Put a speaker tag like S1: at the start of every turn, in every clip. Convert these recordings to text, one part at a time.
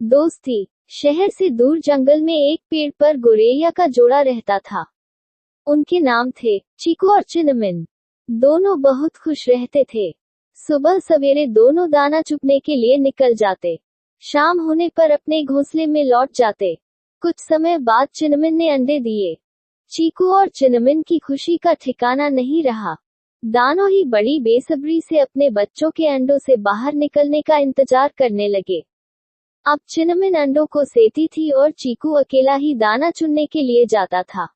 S1: दोस्ती। शहर से दूर जंगल में एक पेड़ पर गोरैया का जोड़ा रहता था। उनके नाम थे चीकू और चिनमिन। दोनों बहुत खुश रहते थे। सुबह सवेरे दोनों दाना चुगने के लिए निकल जाते। शाम होने पर अपने घोंसले में लौट जाते। कुछ समय बाद चिनमिन ने अंडे दिए। चीकू और चिनमिन की खुशी का ठिकाना नहीं रहा। दानों ही बड़ी बेसब्री से अपने बच्चों के अंडों से बाहर निकलने का इंतजार करने लगे। अब चिनमिन अंडों को सेती थी और चीकू अकेला ही दाना चुनने के लिए जाता था।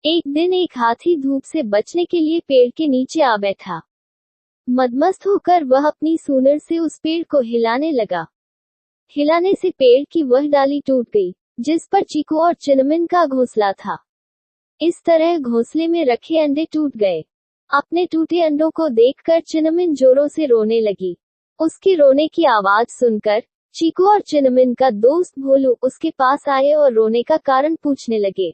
S1: एक दिन एक हाथी धूप से बचने के लिए पेड़ के नीचे आ बैठा। मदमस्त होकर वह अपनी सूंड से उस पेड़ को हिलाने लगा। हिलाने से पेड़ की वह डाली टूट गई, जिस पर चीकू और चिनमिन का घोंसला था। इस तरह घोंसले में रखे अंडे टूट गए। अपने टूटे अंडों को देखकर चिनमिन जोरों से रोने लगी। उसके रोने की आवाज सुनकर चीकू और चिनमिन का दोस्त भोलू उसके पास आए और रोने का कारण पूछने लगे।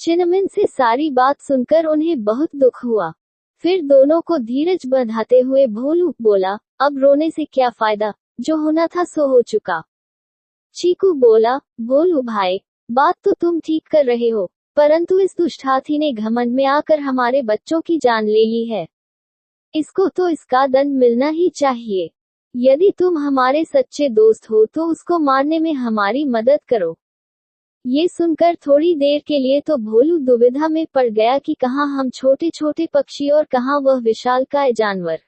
S1: चिनमिन से सारी बात सुनकर उन्हें बहुत दुख हुआ। फिर दोनों को धीरज बंधाते हुए भोलू बोला, अब रोने से क्या फायदा, जो होना था सो हो चुका। चीकू बोला, भोलू भाई, बात तो तुम ठीक कर रहे हो, परंतु इस दुष्ट हाथी ने घमंड में आकर हमारे बच्चों की जान ले ली है। इसको तो इसका दंड मिलना ही चाहिए। यदि तुम हमारे सच्चे दोस्त हो तो उसको मारने में हमारी मदद करो। ये सुनकर थोड़ी देर के लिए तो भोलू दुविधा में पड़ गया कि कहाँ हम छोटे छोटे पक्षी और कहाँ वह विशालकाय जानवर।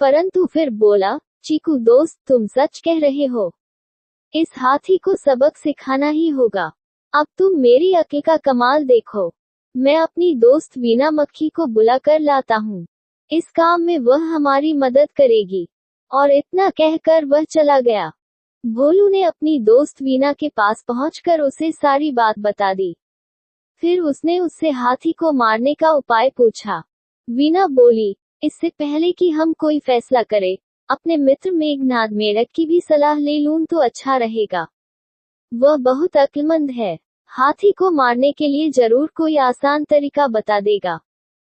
S1: परंतु फिर बोला, चीकू दोस्त, तुम सच कह रहे हो। इस हाथी को सबक सिखाना ही होगा। अब तुम मेरी अक्ल का कमाल देखो। मैं अपनी दोस्त वीना मक्खी को बुलाकर लाता हूँ। इस काम में वह हमारी मदद करेगी। और इतना कहकर वह चला गया। भोलू ने अपनी दोस्त वीना के पास पहुंचकर उसे सारी बात बता दी। फिर उसने उससे हाथी को मारने का उपाय पूछा। वीना बोली, इससे पहले कि हम कोई फैसला करें, अपने मित्र मेघनाद मेढक की भी सलाह ले लूं तो अच्छा रहेगा। वह बहुत अक्लमंद है। हाथी को मारने के लिए जरूर कोई आसान तरीका बता देगा।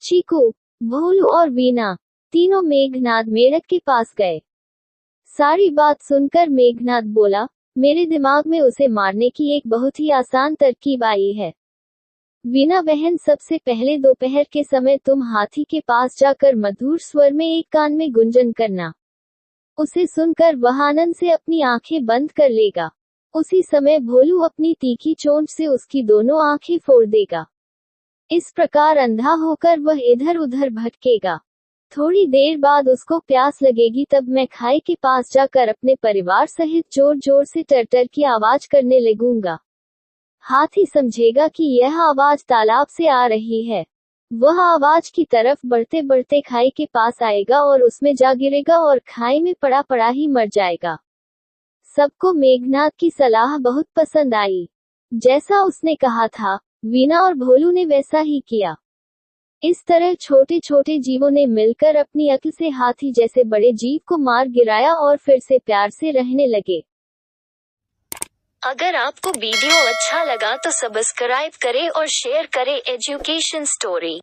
S1: चीकू, भोलू और वीना तीनों मेघनाद मेढक के पास गए। सारी बात सुनकर मेघनाद बोला, मेरे दिमाग में उसे मारने की एक बहुत ही आसान तरकीब आई है। वीना बहन, सबसे पहले दोपहर के समय तुम हाथी के पास जाकर मधुर स्वर में एक कान में गुंजन करना। उसे सुनकर वह आनंद से अपनी आंखें बंद कर लेगा। उसी समय भोलू अपनी तीखी चोंच से उसकी दोनों आंखें फोड़ देगा। इस प्रकार अंधा होकर वह इधर उधर भटकेगा। थोड़ी देर बाद उसको प्यास लगेगी, तब मैं खाई के पास जाकर अपने परिवार सहित जोर जोर से टर की आवाज करने लगूंगा। हाथी समझेगा कि यह आवाज तालाब से आ रही है। वह आवाज की तरफ बढ़ते बढ़ते खाई के पास आएगा और उसमें जा गिरेगा और खाई में पड़ा पड़ा ही मर जाएगा। सबको मेघनाद की सलाह बहुत पसंद आई। जैसा उसने कहा था, वीना और भोलू ने वैसा ही किया। इस तरह छोटे छोटे जीवों ने मिलकर अपनी अक्ल से हाथी जैसे बड़े जीव को मार गिराया और फिर से प्यार से रहने लगे।
S2: अगर आपको वीडियो अच्छा लगा तो सब्सक्राइब करें और शेयर करें एजुकेशन स्टोरी।